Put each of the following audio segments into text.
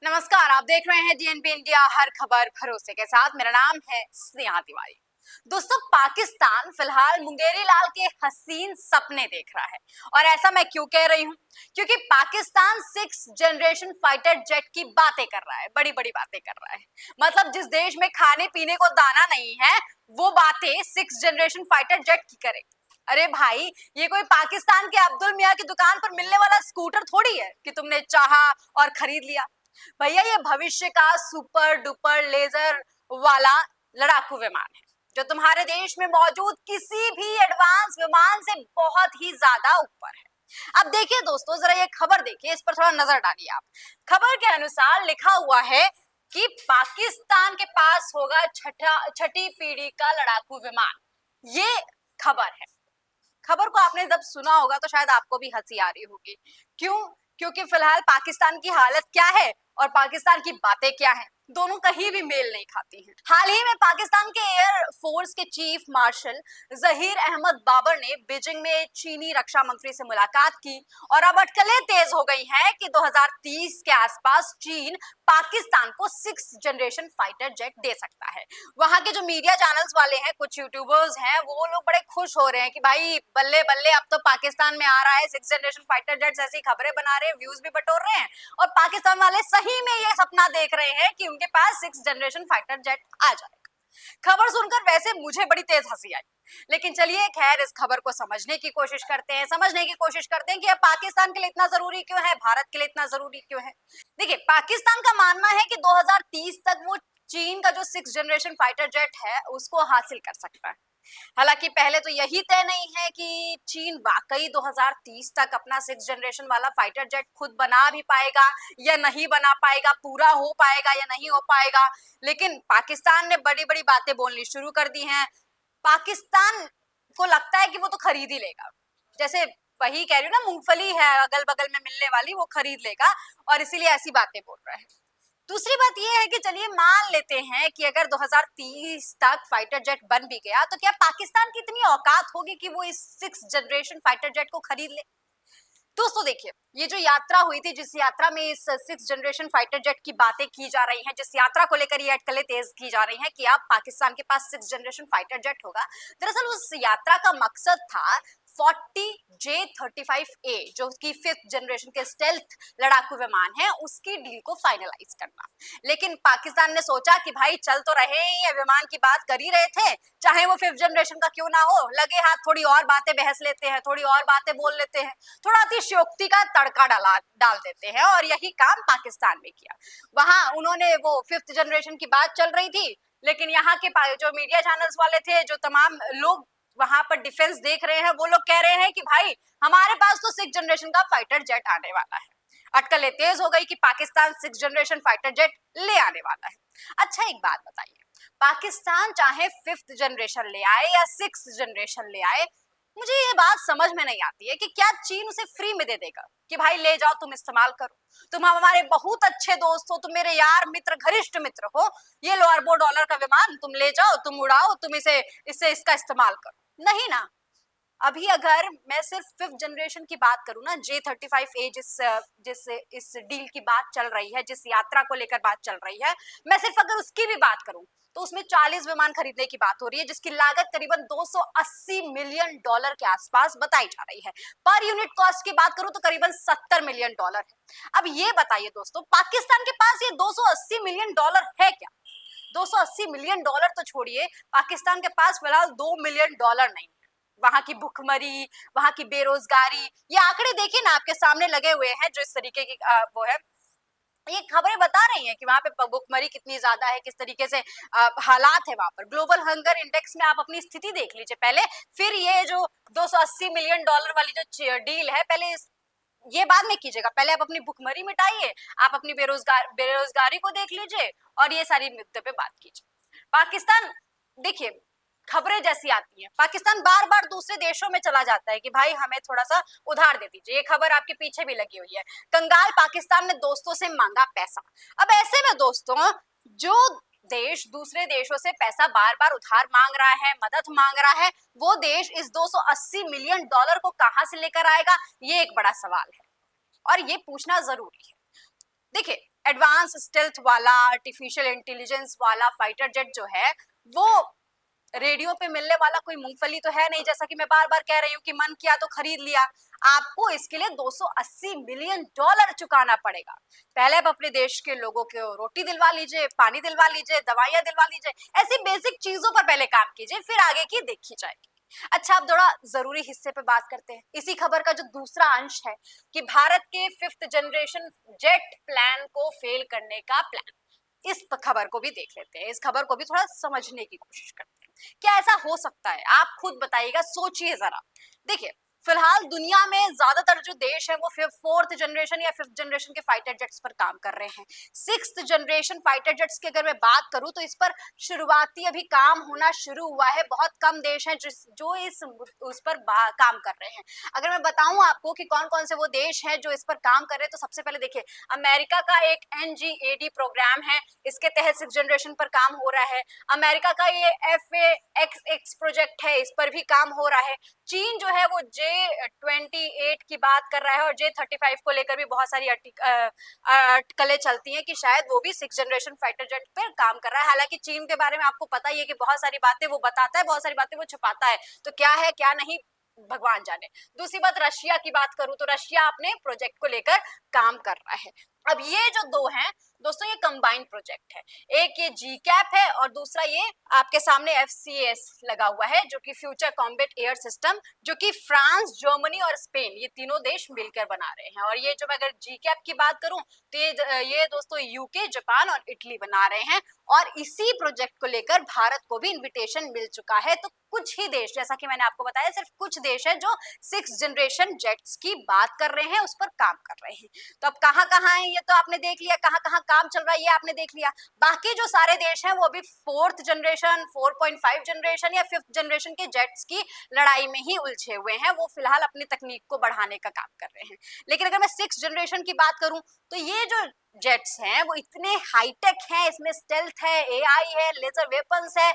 नमस्कार, आप देख रहे हैं डीएनपी इंडिया, हर खबर भरोसे के साथ। मेरा नाम है स्नेहा तिवारी। दोस्तों, पाकिस्तान फिलहाल मुंगेरी लाल के हसीन सपने देख रहा है। और ऐसा मैं क्यों कह रही हूँ? क्योंकि पाकिस्तान 6 जनरेशन फाइटर जेट की बातें कर रहा है, बड़ी बड़ी बातें कर रहा है। मतलब जिस देश में खाने पीने को दाना नहीं है, वो बातें 6 जनरेशन फाइटर जेट की करे। अरे भाई, ये कोई पाकिस्तान के अब्दुल मियाँ की दुकान पर मिलने वाला स्कूटर थोड़ी है कि तुमने चाहा और खरीद लिया। भैया, ये भविष्य का सुपर डुपर लेजर वाला लड़ाकू विमान है, जो तुम्हारे देश में मौजूद किसी भी एडवांस विमान से बहुत ही ज्यादा ऊपर है। अब देखिए दोस्तों, जरा ये खबर देखिए, इस पर थोड़ा नजर डालिए आप। खबर के अनुसार लिखा हुआ है कि पाकिस्तान के पास होगा छठी पीढ़ी का लड़ाकू विमान। ये खबर है। खबर को आपने जब सुना होगा तो शायद आपको भी हंसी आ रही होगी। क्यों? क्योंकि फिलहाल पाकिस्तान की हालत क्या है और पाकिस्तान की बातें क्या हैं, दोनों कहीं भी मेल नहीं खाती हैं। हाल ही में पाकिस्तान के एयर फोर्स के चीफ मार्शल जहीर अहमद बाबर ने बीजिंग में चीनी रक्षा मंत्री से मुलाकात की और अब अटकलें तेज हो गई हैं कि 2030 के आसपास चीन पाकिस्तान को 6 जनरेशन फाइटर जेट दे सकता है। वहां के जो मीडिया चैनल्स वाले हैं, कुछ यूट्यूबर्स हैं, वो लोग बड़े खुश हो रहे हैं कि भाई बल्ले बल्ले, अब तो पाकिस्तान में आ रहा है 6 जनरेशन फाइटर जेट्स, ऐसी खबरें बना रहे हैं, व्यूज भी बटोर रहे हैं। और पाकिस्तान वाले सही में ये सपना देख रहे हैं कि उनके पास 6 जनरेशन फाइटर जेट आ जाएगा। खबर सुनकर वैसे मुझे बड़ी तेज हंसी आई, लेकिन चलिए खैर, इस खबर को समझने की कोशिश करते हैं, समझने की कोशिश करते हैं कि अब पाकिस्तान के लिए इतना जरूरी क्यों है, भारत के लिए इतना जरूरी क्यों है। देखिए, पाकिस्तान का मानना है कि 2030 तक वो चीन का जो 6 जनरेशन फाइटर जेट है उसको हासिल कर सकता है। हालांकि पहले तो यही तय नहीं है कि चीन वाकई 2030 तक अपना 6 जनरेशन वाला फाइटर जेट खुद बना भी पाएगा या नहीं बना पाएगा, पूरा हो पाएगा या नहीं हो पाएगा। लेकिन पाकिस्तान ने बड़ी बड़ी बातें बोलनी शुरू कर दी हैं। पाकिस्तान को लगता है कि वो तो खरीद ही लेगा। जैसे वही कह रही हूँ ना, मूंगफली है अगल बगल में मिलने वाली, वो खरीद लेगा, और इसीलिए ऐसी बातें बोल रहा है। दूसरी बात यह है कि चलिए मान लेते हैं कि अगर 2030 तक फाइटर जेट बन भी गया, तो क्या पाकिस्तान की इतनी औकात होगी कि वो इस 6 जनरेशन फाइटर जेट को खरीद ले? दोस्तों देखिए, ये जो यात्रा हुई थी, जिस यात्रा में इस 6 जनरेशन फाइटर जेट की बातें की जा रही हैं, जिस यात्रा को लेकर ये अटकलें तेज की जा रही हैं कि अब पाकिस्तान के पास 6 जनरेशन फाइटर जेट होगा, दरअसल उस यात्रा का मकसद था 40J-35A, जो कि 5th जनरेशन के स्टेल्थ लड़ाकू विमान है, उसकी डील को फाइनलाइज करना। लेकिन पाकिस्तान ने सोचा कि भाई चल तो रहे हैं, ये विमान की बात कर ही रहे थे, चाहे वो 5th जनरेशन का क्यों ना हो, लगे हाथ थोड़ी और बातें बहस लेते हैं, थोड़ी और बातें बोल लेते हैं, थोड़ा अतिशयोक्ति का तड़का डाल देते हैं। और यही काम पाकिस्तान में किया। वहां उन्होंने वो 5th जनरेशन की बात चल रही थी, लेकिन यहाँ के जो मीडिया चैनल्स वाले थे, जो तमाम लोग वहां पर डिफेंस देख रहे हैं, वो लोग कह रहे हैं कि भाई हमारे पास तो 6 जनरेशन का फाइटर जेट आने वाला है। अटकलें तेज हो गई कि पाकिस्तान 6 जनरेशन फाइटर जेट ले आने वाला है। अच्छा, एक बात बताइए, पाकिस्तान चाहे 5th जनरेशन ले आए या 6 जनरेशन ले आए, मुझे ये बात समझ में नहीं आती है कि क्या चीन उसे फ्री में दे देगा कि भाई ले जाओ, तुम इस्तेमाल करो, तुम हमारे बहुत अच्छे दोस्त हो, तुम मेरे यार मित्र, घनिष्ठ मित्र हो, ये लो अरबों डॉलर का विमान, तुम ले जाओ, तुम उड़ाओ, तुम इसे इसका इस्तेमाल करो। नहीं ना। अभी अगर मैं सिर्फ 5th जनरेशन की बात करूं ना, J-35A, जिस इस डील की बात चल रही है, जिस यात्रा को लेकर बात चल रही है, मैं सिर्फ अगर उसकी भी बात करूं तो उसमें 40 विमान खरीदने की बात हो रही है, जिसकी लागत करीबन $280 मिलियन के आसपास बताई जा रही है। पर यूनिट कॉस्ट की बात करूं तो करीबन $70 मिलियन है। अब ये बताइए दोस्तों, पाकिस्तान के पास ये $280 मिलियन है क्या? $280 मिलियन तो छोड़िए, पाकिस्तान के पास फिलहाल $2 मिलियन नहीं। वहां की भुखमरी, वहां की बेरोजगारी, ये आंकड़े देखिए ना, आपके सामने लगे हुए हैं, जो इस तरीके की वो है, ये खबरें बता रही हैं कि वहां पे भुखमरी कितनी ज्यादा है, किस तरीके से हालात है वहां पर। ग्लोबल हंगर इंडेक्स में आप अपनी स्थिति देख लीजिए पहले, फिर ये जो $280 मिलियन वाली जो डील है, पहले ये बाद में कीजिएगा, पहले आप अपनी भुखमरी मिटाइए, आप अपनी बेरोजगारी को देख लीजिए, और ये सारी मुद्दे पे बात कीजिए। पाकिस्तान, देखिए, खबरें जैसी आती हैं, पाकिस्तान बार बार दूसरे देशों में चला जाता है कि भाई हमें थोड़ा सा उधार दे दीजिए। ये खबर आपके पीछे भी लगी हुई है, कंगाल पाकिस्तान ने दोस्तों से मांगा पैसा। अब ऐसे में दोस्तों, जो देश दूसरे देशों से पैसा बार बार उधार मांग रहा है, मदद मांग रहा है, वो देश इस $280 मिलियन को कहां से लेकर आएगा, ये एक बड़ा सवाल है और ये पूछना जरूरी है। देखिए, एडवांस स्टेल्थ वाला आर्टिफिशियल इंटेलिजेंस वाला फाइटर जेट जो है वो रेडियो पे मिलने वाला कोई मूंगफली तो है नहीं, जैसा कि मैं बार बार कह रही हूँ कि मन किया तो खरीद लिया। आपको इसके लिए 280 मिलियन डॉलर चुकाना पड़ेगा। पहले आप अपने देश के लोगों को रोटी दिलवा लीजिए, पानी दिलवा लीजिए, दवाइयां दिलवा लीजिए, ऐसी बेसिक चीजों पर पहले काम कीजिए, फिर आगे की देखी जाएगी। अच्छा, अब थोड़ा जरूरी हिस्से पे बात करते हैं। इसी खबर का जो दूसरा अंश है कि भारत के 5th जनरेशन जेट प्लान को फेल करने का प्लान, इस खबर को भी देख लेते हैं, इस खबर को भी थोड़ा समझने की कोशिश करते हैं। क्या ऐसा हो सकता है? आप खुद बताइएगा, सोचिए जरा। देखिए, फिलहाल दुनिया में ज्यादातर जो देश है वो 4th जनरेशन या 5th जनरेशन के फाइटर जेट्स पर काम कर रहे हैं। 6th जनरेशन फाइटर जेट्स की अगर मैं बात करूं तो इस पर शुरुआती अभी काम होना शुरू हुआ है। बहुत कम देश हैं जो इस उस पर काम कर रहे हैं। अगर मैं बताऊं आपको कि कौन कौन से वो देश हैं जो इस पर काम कर रहे हैं, तो सबसे पहले देखिए, अमेरिका का एक NGAD प्रोग्राम है, इसके तहत 6th जनरेशन पर काम हो रहा है। अमेरिका का ये FAXX प्रोजेक्ट है, इस पर भी काम हो रहा है। चीन जो है वो J28 की बात कर रहा है और J35 को लेकर भी बहुत सारी अटकलें चलती हैं कि शायद वो भी 6th जनरेशन फाइटर जेट पर काम कर रहा है। हालांकि चीन के बारे में आपको पता ही है कि बहुत सारी बातें वो बताता है, बहुत सारी बातें वो छुपाता है, तो क्या है क्या नहीं भगवान जाने। दूसरी बात, रशिया की बात करूं तो रशिया अपने प्रोजेक्ट को लेकर काम कर रहा है। अब ये जो दो हैं दोस्तों, ये कंबाइंड प्रोजेक्ट है। एक ये GCAP है और दूसरा ये आपके सामने FCAS लगा हुआ है, जो कि फ्यूचर कॉम्बैट एयर सिस्टम, जो कि फ्रांस, जर्मनी और स्पेन, ये तीनों देश मिलकर बना रहे हैं। और ये जो मैं अगर GCAP की बात करूं तो ये दोस्तों UK, जापान और इटली बना रहे हैं। और इसी प्रोजेक्ट को लेकर भारत को भी इन्विटेशन मिल चुका है। तो कुछ ही देश, जैसा कि मैंने आपको बताया, सिर्फ कुछ देश है जो 6th जनरेशन जेट्स की बात कर रहे हैं, उस पर काम कर रहे हैं। तो अब कहाँ कहाँ है ये तो आपने देख लिया, कहाँ कहाँ काम चल रहा है ये आपने देख लिया। बाकी जो सारे देश हैं वो अभी 4th जनरेशन, 4.5 जनरेशन या 5th जनरेशन के जेट्स की लड़ाई में ही उलझे हुए हैं। वो फिलहाल अपनी तकनीक को बढ़ाने का काम कर रहे हैं। लेकिन अगर मैं 6th जनरेशन की बात करूं तो ये जो जेट्स हैं वो इतने हाईटेक हैं, इसमें स्टेल्थ है, AI है, लेजर वेपन्स है,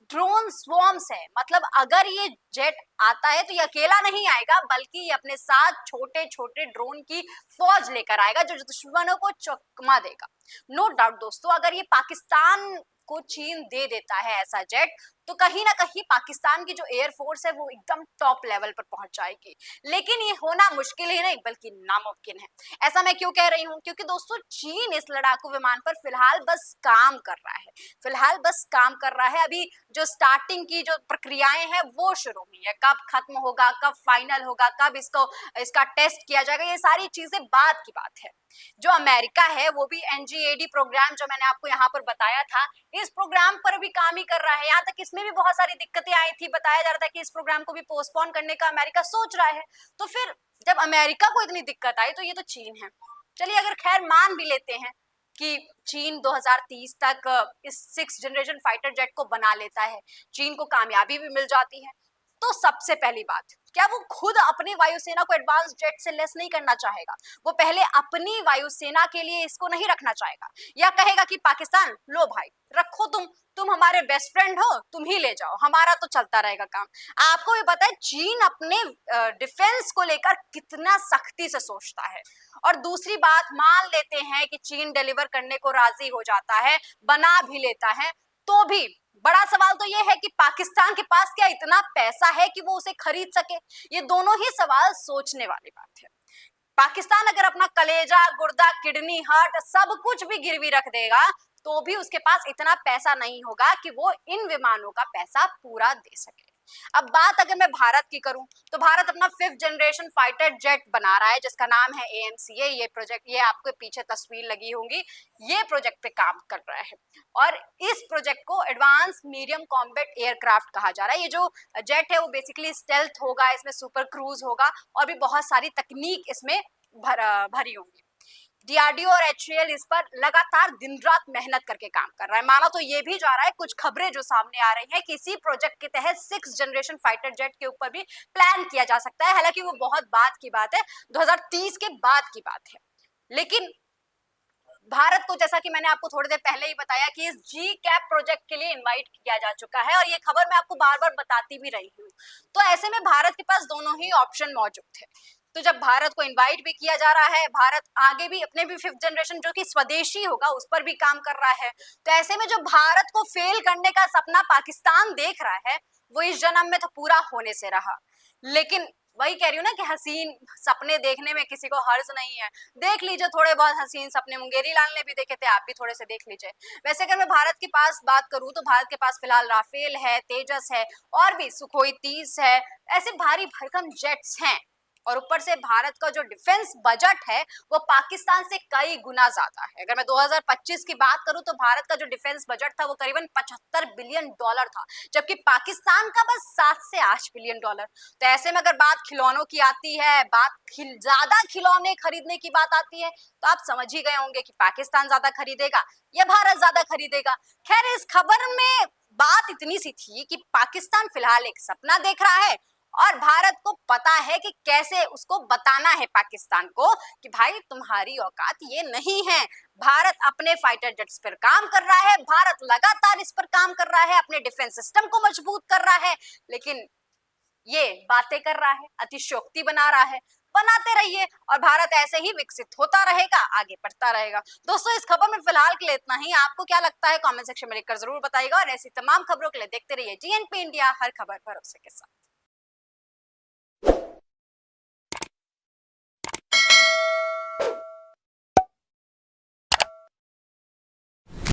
ड्रोन स्वॉर्म्स है। मतलब अगर ये जेट आता है तो ये अकेला नहीं आएगा, बल्कि ये अपने साथ छोटे छोटे ड्रोन की फौज लेकर आएगा जो दुश्मनों को चकमा देगा। नो डाउट दोस्तों, अगर ये पाकिस्तान को चीन दे देता है ऐसा जेट, तो कहीं ना कहीं पाकिस्तान की जो एयरफोर्स है वो एकदम टॉप लेवल पर पहुंच जाएगी। लेकिन ये होना मुश्किल ही नहीं बल्कि नामुमकिन है। ऐसा मैं क्यों कह रही हूँ? क्योंकि दोस्तों चीन इस लड़ाकू विमान पर फिलहाल बस काम कर रहा है, फिलहाल बस काम कर रहा है। अभी जो स्टार्टिंग की जो प्रक्रियाएं हैं वो शुरू हुई है। कब खत्म होगा, कब फाइनल होगा, कब इसका टेस्ट किया जाएगा, ये सारी चीजें बाद की बात है। जो अमेरिका है वो भी NGAD प्रोग्राम, जो मैंने आपको यहाँ पर बताया था, इस प्रोग्राम पर भी काम ही कर रहा है। यहाँ तक इसमें भी बहुत सारी दिक्कतें आई थी, बताया जा रहा था कि इस प्रोग्राम को भी पोस्टपोन करने का अमेरिका सोच रहा है। तो फिर जब अमेरिका को इतनी दिक्कत आई तो ये तो चीन है। चलिए अगर खैर मान भी लेते हैं कि चीन 2030 तक इस 6th जनरेशन फाइटर जेट को बना लेता है, चीन को कामयाबी भी मिल जाती है, तो सबसे पहली बात, क्या वो खुद अपनी वायुसेना को एडवांस जेट से लेस नहीं करना चाहेगा? वो पहले अपनी वायुसेना के लिए इसको नहीं रखना चाहेगा, या कहेगा कि पाकिस्तान लो भाई रखो, तुम हमारे बेस्ट फ्रेंड हो, तुम ही ले जाओ, हमारा तो चलता रहेगा काम। आपको भी पता है चीन अपने डिफेंस को लेकर कितना सख्ती से सोचता है। और दूसरी बात, मान लेते हैं कि चीन डिलीवर करने को राजी हो जाता है, बना भी लेता है, तो भी बड़ा सवाल तो ये है कि पाकिस्तान के पास क्या इतना पैसा है कि वो उसे खरीद सके? ये दोनों ही सवाल सोचने वाली बात है। पाकिस्तान अगर अपना कलेजा, गुर्दा, किडनी, हार्ट सब कुछ भी गिरवी रख देगा तो भी उसके पास इतना पैसा नहीं होगा कि वो इन विमानों का पैसा पूरा दे सके। अब बात अगर मैं भारत की करूं तो भारत अपना 5th जनरेशन फाइटर जेट बना रहा है जिसका नाम है AMCA। ये प्रोजेक्ट, ये आपके पीछे तस्वीर लगी होंगी, ये प्रोजेक्ट पे काम कर रहा है। और इस प्रोजेक्ट को एडवांस मीडियम कॉम्बैट एयरक्राफ्ट कहा जा रहा है। ये जो जेट है वो बेसिकली स्टेल्थ होगा, इसमें सुपर क्रूज होगा और भी बहुत सारी तकनीक इसमें भरी होंगी। DRDO और HAL इस पर लगातार दिन रात मेहनत करके काम कर रहा है। माना तो ये भी जा रहा है, कुछ खबरें जो सामने आ रही हैं कि इसी प्रोजेक्ट के तहत 6th जनरेशन फाइटर जेट के ऊपर भी प्लान किया जा सकता है। हालांकि वो बहुत बाद की बात है, 2030 के बाद की बात है। लेकिन भारत को, जैसा कि मैंने आपको थोड़ी देर पहले ही बताया, कि इस GCAP प्रोजेक्ट के लिए इनवाइट किया जा चुका है और ये खबर मैं आपको बार बार बताती भी रही हूँ। तो ऐसे में भारत के पास दोनों ही ऑप्शन मौजूद है। तो जब भारत को इनवाइट भी किया जा रहा है, भारत आगे भी अपने भी फिफ्थ जनरेशन जो कि स्वदेशी होगा उस पर भी काम कर रहा है, तो ऐसे में जो भारत को फेल करने का सपना पाकिस्तान देख रहा है वो इस जन्म में तो पूरा होने से रहा। लेकिन वही कह रही हूँ ना कि हसीन सपने देखने में किसी को हर्ज नहीं है। देख लीजिए थोड़े बहुत हसीन सपने, मुंगेरी लाल ने भी देखे थे, आप भी थोड़े से देख लीजिए। वैसे अगर मैं भारत के पास बात करूं तो भारत के पास फिलहाल राफेल है, तेजस है और भी सुखोई 30 है, ऐसे भारी भरकम जेट्स हैं। और ऊपर से भारत का जो डिफेंस बजट है वो पाकिस्तान से कई गुना ज्यादा है। अगर मैं 2025 की बात करूं तो भारत का जो डिफेंस बजट था वो करीबन 75 बिलियन डॉलर था, जबकि पाकिस्तान का बस 7 से 8 बिलियन डॉलर। तो ऐसे में अगर बात खिलौनों की आती है, बात ज्यादा खिलौने खरीदने की बात आती है, तो आप समझ ही गए होंगे कि पाकिस्तान ज्यादा खरीदेगा या भारत ज्यादा खरीदेगा। खैर इस खबर में बात इतनी सी थी कि पाकिस्तान फिलहाल एक सपना देख रहा है और भारत को पता है कि कैसे उसको बताना है पाकिस्तान को कि भाई तुम्हारी औकात ये नहीं है। भारत अपने फाइटर जेट्स पर काम कर रहा है, भारत लगातार इस पर काम कर रहा है, अपने डिफेंस सिस्टम को मजबूत कर रहा है, लेकिन ये बातें कर रहा है, अतिशयोक्ति बना रहा है। बनाते रहिए और भारत ऐसे ही विकसित होता रहेगा, आगे बढ़ता रहेगा। दोस्तों इस खबर में फिलहाल के लिए इतना ही। आपको क्या लगता है कमेंट सेक्शन में लिखकर जरूर बताइएगा और ऐसी तमाम खबरों के लिए देखते रहिए जीएनपी इंडिया, हर खबर भरोसे के साथ।